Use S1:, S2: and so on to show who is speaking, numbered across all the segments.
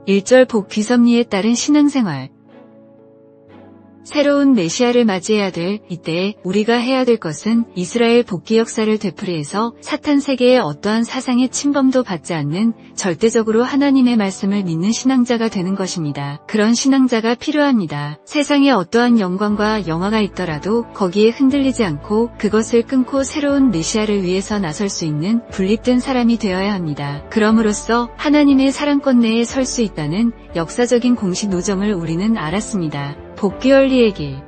S1: 1절 복귀 섭리에 따른 신앙생활. 새로운 메시아를 맞이해야 될 이때 우리가 해야 될 것은 이스라엘 복귀 역사를 되풀이해서 사탄 세계의 어떠한 사상의 침범도 받지 않는 절대적으로 하나님의 말씀을 믿는 신앙자가 되는 것입니다. 그런 신앙자가 필요합니다. 세상에 어떠한 영광과 영화가 있더라도 거기에 흔들리지 않고 그것을 끊고 새로운 메시아를 위해서 나설 수 있는 분립된 사람이 되어야 합니다. 그럼으로써 하나님의 사랑권 내에 설 수 있다는 역사적인 공식 노정을 우리는 알았습니다. 복귀 원리의 길.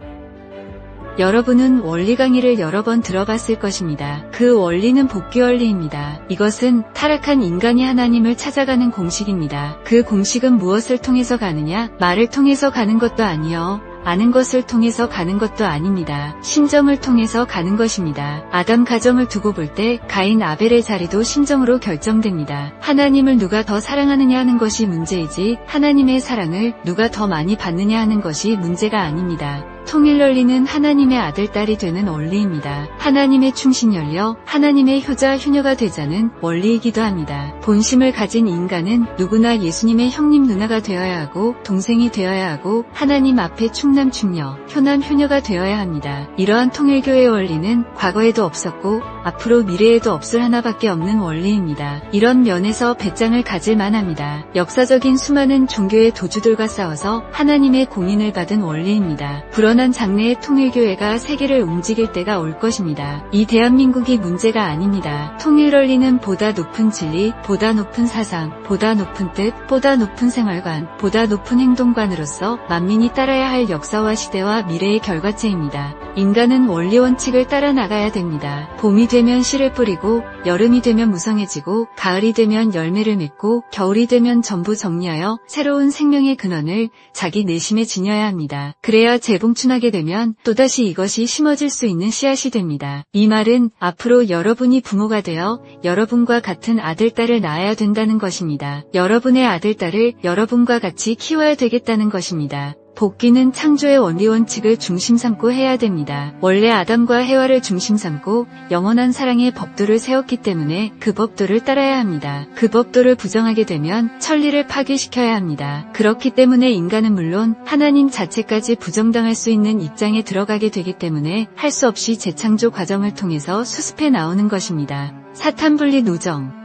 S1: 여러분은 원리 강의를 여러 번 들어봤을 것입니다. 그 원리는 복귀 원리입니다. 이것은 타락한 인간이 하나님을 찾아가는 공식입니다. 그 공식은 무엇을 통해서 가느냐? 말을 통해서 가는 것도 아니요. 아는 것을 통해서 가는 것도 아닙니다. 심정을 통해서 가는 것입니다. 아담 가정을 두고 볼 때 가인 아벨의 자리도 심정으로 결정됩니다. 하나님을 누가 더 사랑하느냐 하는 것이 문제이지 하나님의 사랑을 누가 더 많이 받느냐 하는 것이 문제가 아닙니다. 통일 원리는 하나님의 아들, 딸이 되는 원리입니다. 하나님의 충신 열려 하나님의 효자, 효녀가 되자는 원리이기도 합니다. 본심을 가진 인간은 누구나 예수님의 형님, 누나가 되어야 하고 동생이 되어야 하고 하나님 앞에 충남, 충녀, 효남, 효녀가 되어야 합니다. 이러한 통일교의 원리는 과거에도 없었고 앞으로 미래에도 없을 하나밖에 없는 원리입니다. 이런 면에서 배짱을 가질 만합니다. 역사적인 수많은 종교의 도주들과 싸워서 하나님의 공인을 받은 원리입니다. 불어난 장래의 통일교회가 세계를 움직일 때가 올 것입니다. 이 대한민국이 문제가 아닙니다. 통일 원리는 보다 높은 진리, 보다 높은 사상, 보다 높은 뜻, 보다 높은 생활관, 보다 높은 행동관으로서 만민이 따라야 할 역사와 시대와 미래의 결과체입니다. 인간은 원리 원칙을 따라 나가야 됩니다. 봄이 되면 씨를 뿌리고 여름이 되면 무성해지고 가을이 되면 열매를 맺고 겨울이 되면 전부 정리하여 새로운 생명의 근원을 자기 내심에 지녀야 합니다. 그래야 재봉춘하게 되면 또다시 이것이 심어질 수 있는 씨앗이 됩니다. 이 말은 앞으로 여러분이 부모가 되어 여러분과 같은 아들, 딸을 낳아야 된다는 것입니다. 여러분의 아들, 딸을 여러분과 같이 키워야 되겠다는 것입니다. 복귀는 창조의 원리 원칙을 중심 삼고 해야 됩니다. 원래 아담과 해와를 중심 삼고 영원한 사랑의 법도를 세웠기 때문에 그 법도를 따라야 합니다. 그 법도를 부정하게 되면 천리를 파괴시켜야 합니다. 그렇기 때문에 인간은 물론 하나님 자체까지 부정당할 수 있는 입장에 들어가게 되기 때문에 할 수 없이 재창조 과정을 통해서 수습해 나오는 것입니다. 사탄 분리 노정.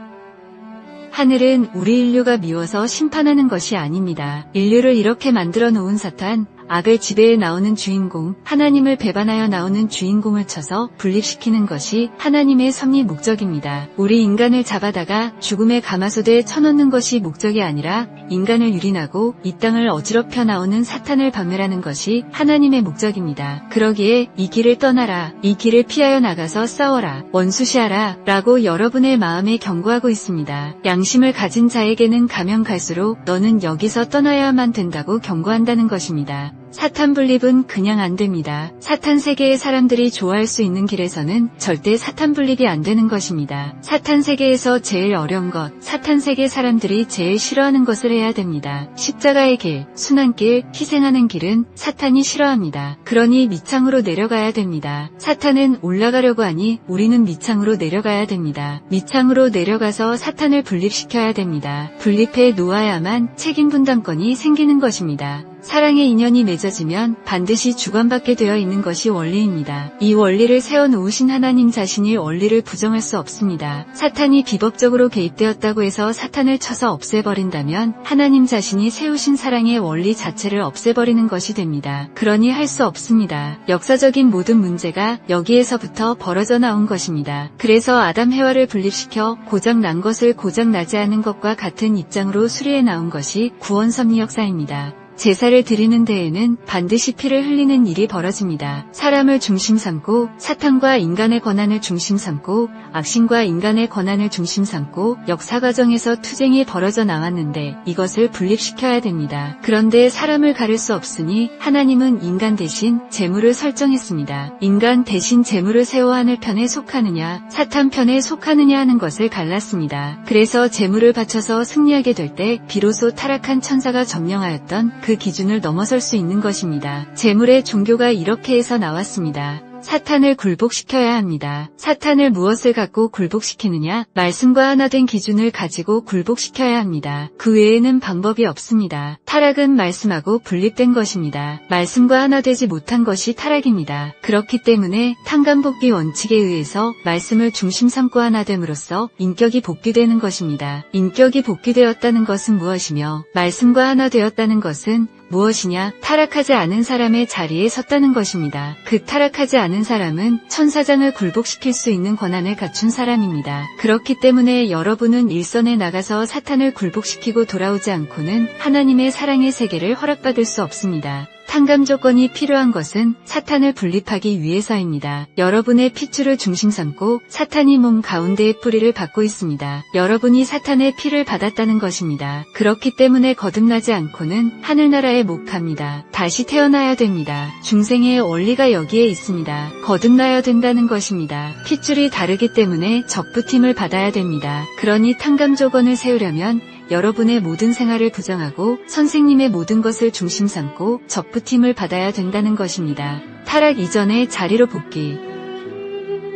S1: 하늘은 우리 인류가 미워서 심판하는 것이 아닙니다. 인류를 이렇게 만들어 놓은 사탄, 악을 지배해 나오는 주인공, 하나님을 배반하여 나오는 주인공을 쳐서 분립시키는 것이 하나님의 섭리 목적입니다. 우리 인간을 잡아다가 죽음의 가마솥에 쳐넣는 것이 목적이 아니라 인간을 유린하고 이 땅을 어지럽혀 나오는 사탄을 박멸하는 것이 하나님의 목적입니다. 그러기에 이 길을 떠나라, 이 길을 피하여 나가서 싸워라, 원수시하라 라고 여러분의 마음에 경고하고 있습니다. 양심을 가진 자에게는 가면 갈수록 너는 여기서 떠나야만 된다고 경고한다는 것입니다. 사탄 분립은 그냥 안 됩니다. 사탄 세계의 사람들이 좋아할 수 있는 길에서는 절대 사탄 분립이 안 되는 것입니다. 사탄 세계에서 제일 어려운 것, 사탄 세계 사람들이 제일 싫어하는 것을 해야 됩니다. 십자가의 길, 순환길, 희생하는 길은 사탄이 싫어합니다. 그러니 밑창으로 내려가야 됩니다. 사탄은 올라가려고 하니 우리는 밑창으로 내려가야 됩니다. 밑창으로 내려가서 사탄을 분립시켜야 됩니다. 분립해 놓아야만 책임 분담권이 생기는 것입니다. 사랑의 인연이 맺어지면 반드시 주관받게 되어 있는 것이 원리입니다. 이 원리를 세워놓으신 하나님 자신이 원리를 부정할 수 없습니다. 사탄이 비법적으로 개입되었다고 해서 사탄을 쳐서 없애버린다면 하나님 자신이 세우신 사랑의 원리 자체를 없애버리는 것이 됩니다. 그러니 할 수 없습니다. 역사적인 모든 문제가 여기에서부터 벌어져 나온 것입니다. 그래서 아담 해와를 분립시켜 고장 난 것을 고장 나지 않은 것과 같은 입장으로 수리해 나온 것이 구원 섭리 역사입니다. 제사를 드리는 데에는 반드시 피를 흘리는 일이 벌어집니다. 사람을 중심 삼고 사탄과 인간의 권한을 중심 삼고 악신과 인간의 권한을 중심 삼고 역사 과정에서 투쟁이 벌어져 나왔는데 이것을 분립시켜야 됩니다. 그런데 사람을 가릴 수 없으니 하나님은 인간 대신 재물을 설정했습니다. 인간 대신 재물을 세워 하늘 편에 속하느냐 사탄 편에 속하느냐 하는 것을 갈랐습니다. 그래서 재물을 바쳐서 승리하게 될 때 비로소 타락한 천사가 점령하였던 그 기준을 넘어설 수 있는 것입니다. 재물의 종교가 이렇게 해서 나왔습니다. 사탄을 굴복시켜야 합니다. 사탄을 무엇을 갖고 굴복시키느냐? 말씀과 하나 된 기준을 가지고 굴복시켜야 합니다. 그 외에는 방법이 없습니다. 타락은 말씀하고 분립된 것입니다. 말씀과 하나 되지 못한 것이 타락입니다. 그렇기 때문에 탕감복귀 원칙에 의해서 말씀을 중심 삼고 하나 됨으로써 인격이 복귀되는 것입니다. 인격이 복귀되었다는 것은 무엇이며 말씀과 하나 되었다는 것은 무엇이냐? 타락하지 않은 사람의 자리에 섰다는 것입니다. 그 타락하지 않은 사람은 천사장을 굴복시킬 수 있는 권한을 갖춘 사람입니다. 그렇기 때문에 여러분은 일선에 나가서 사탄을 굴복시키고 돌아오지 않고는 하나님의 사랑의 세계를 허락받을 수 없습니다. 탕감 조건이 필요한 것은 사탄을 분립하기 위해서입니다. 여러분의 핏줄을 중심 삼고 사탄이 몸 가운데에 뿌리를 받고 있습니다. 여러분이 사탄의 피를 받았다는 것입니다. 그렇기 때문에 거듭나지 않고는 하늘나라에 못 갑니다. 다시 태어나야 됩니다. 중생의 원리가 여기에 있습니다. 거듭나야 된다는 것입니다. 핏줄이 다르기 때문에 접붙임을 받아야 됩니다. 그러니 탕감 조건을 세우려면 여러분의 모든 생활을 부정하고 선생님의 모든 것을 중심 삼고 접붙임을 받아야 된다는 것입니다. 타락 이전의 자리로 복귀.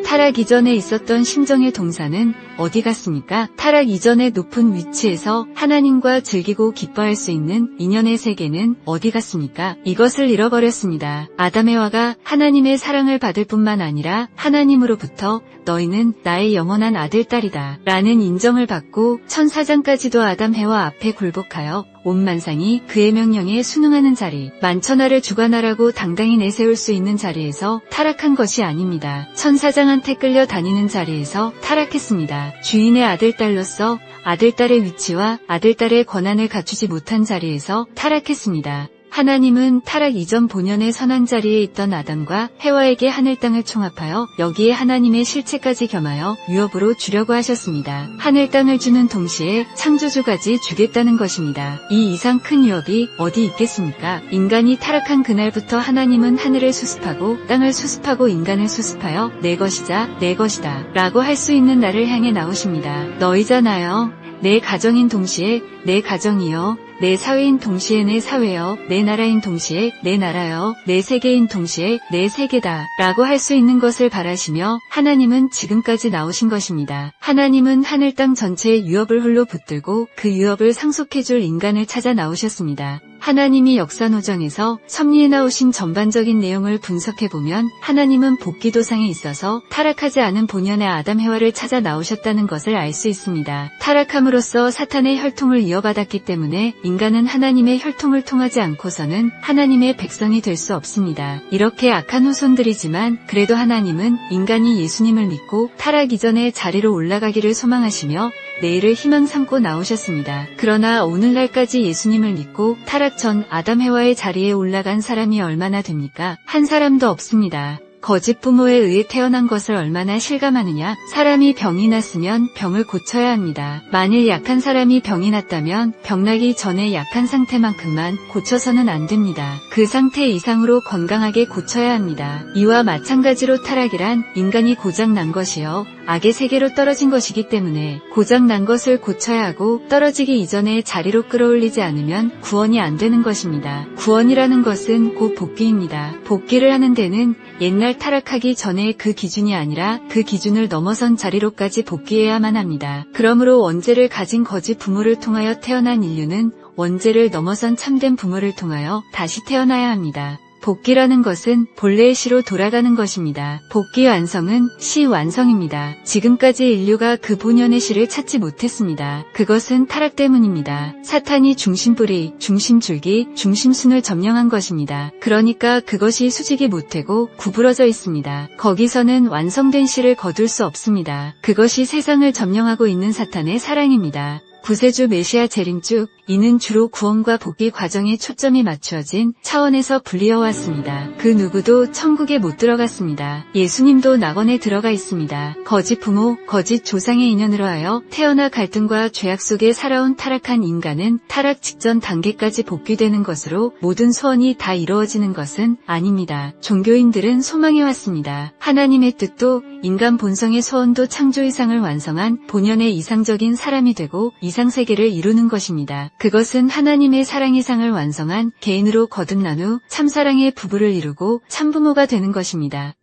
S1: 타락 이전에 있었던 심정의 동사는 어디 갔습니까? 타락 이전의 높은 위치에서 하나님과 즐기고 기뻐할 수 있는 인연의 세계는 어디 갔습니까? 이것을 잃어버렸습니다. 아담에와가 하나님의 사랑을 받을 뿐만 아니라 하나님으로부터 너희는 나의 영원한 아들 딸이다 라는 인정을 받고 천사장까지도 아담 해와 앞에 굴복하여 온 만상이 그의 명령에 순응하는 자리, 만천하를 주관하라고 당당히 내세울 수 있는 자리에서 타락한 것이 아닙니다. 천사장한테 끌려 다니는 자리에서 타락했습니다. 주인의 아들딸로서 아들딸의 위치와 아들딸의 권한을 갖추지 못한 자리에서 타락했습니다. 하나님은 타락 이전 본연의 선한 자리에 있던 아담과 해와에게 하늘 땅을 총합하여 여기에 하나님의 실체까지 겸하여 유업으로 주려고 하셨습니다. 하늘 땅을 주는 동시에 창조주까지 주겠다는 것입니다. 이 이상 큰 유업이 어디 있겠습니까? 인간이 타락한 그날부터 하나님은 하늘을 수습하고 땅을 수습하고 인간을 수습하여 내 것이자 내 것이다 라고 할 수 있는 나를 향해 나오십니다. 너희잖아요. 내 가정인 동시에 내 가정이요. 내 사회인 동시에 내 사회여, 내 나라인 동시에 내 나라여, 내 세계인 동시에 내 세계다 라고 할 수 있는 것을 바라시며 하나님은 지금까지 나오신 것입니다. 하나님은 하늘 땅 전체의 유업을 홀로 붙들고 그 유업을 상속해줄 인간을 찾아 나오셨습니다. 하나님이 역사노정에서 섭리에 나오신 전반적인 내용을 분석해보면 하나님은 복귀도상에 있어서 타락하지 않은 본연의 아담 해와를 찾아 나오셨다는 것을 알 수 있습니다. 타락함으로써 사탄의 혈통을 이어받았기 때문에 인간은 하나님의 혈통을 통하지 않고서는 하나님의 백성이 될 수 없습니다. 이렇게 악한 후손들이지만 그래도 하나님은 인간이 예수님을 믿고 타락 이전의 자리로 올라가기를 소망하시며 내일을 희망 삼고 나오셨습니다. 그러나 오늘날까지 예수님을 믿고 타락 전 아담 해와의 자리에 올라간 사람이 얼마나 됩니까? 한 사람도 없습니다. 거짓 부모에 의해 태어난 것을 얼마나 실감하느냐? 사람이 병이 났으면 병을 고쳐야 합니다. 만일 약한 사람이 병이 났다면 병나기 전에 약한 상태만큼만 고쳐서는 안 됩니다. 그 상태 이상으로 건강하게 고쳐야 합니다. 이와 마찬가지로 타락이란 인간이 고장난 것이요. 악의 세계로 떨어진 것이기 때문에 고장난 것을 고쳐야 하고 떨어지기 이전에 자리로 끌어올리지 않으면 구원이 안 되는 것입니다. 구원이라는 것은 곧 복귀입니다. 복귀를 하는 데는 옛날 타락하기 전에 그 기준이 아니라 그 기준을 넘어선 자리로까지 복귀해야만 합니다. 그러므로 원죄를 가진 거짓 부모를 통하여 태어난 인류는 원죄를 넘어선 참된 부모를 통하여 다시 태어나야 합니다. 복귀라는 것은 본래의 시로 돌아가는 것입니다. 복귀 완성은 시 완성입니다. 지금까지 인류가 그 본연의 시를 찾지 못했습니다. 그것은 타락 때문입니다. 사탄이 중심뿌리, 중심줄기, 중심순을 점령한 것입니다. 그러니까 그것이 수직이 못되고 구부러져 있습니다. 거기서는 완성된 시를 거둘 수 없습니다. 그것이 세상을 점령하고 있는 사탄의 사랑입니다. 구세주 메시아 재림주, 이는 주로 구원과 복귀 과정에 초점이 맞추어진 차원에서 불리어왔습니다. 그 누구도 천국에 못 들어갔습니다. 예수님도 낙원에 들어가 있습니다. 거짓 부모, 거짓 조상의 인연으로 하여 태어나 갈등과 죄악 속에 살아온 타락한 인간은 타락 직전 단계까지 복귀되는 것으로 모든 소원이 다 이루어지는 것은 아닙니다. 종교인들은 소망해왔습니다. 하나님의 뜻도 인간 본성의 소원도 창조 이상을 완성한 본연의 이상적인 사람이 되고 이상세계를 이루는 것입니다. 그것은 하나님의 사랑 이상을 완성한 개인으로 거듭난 후 참사랑의 부부를 이루고 참부모가 되는 것입니다.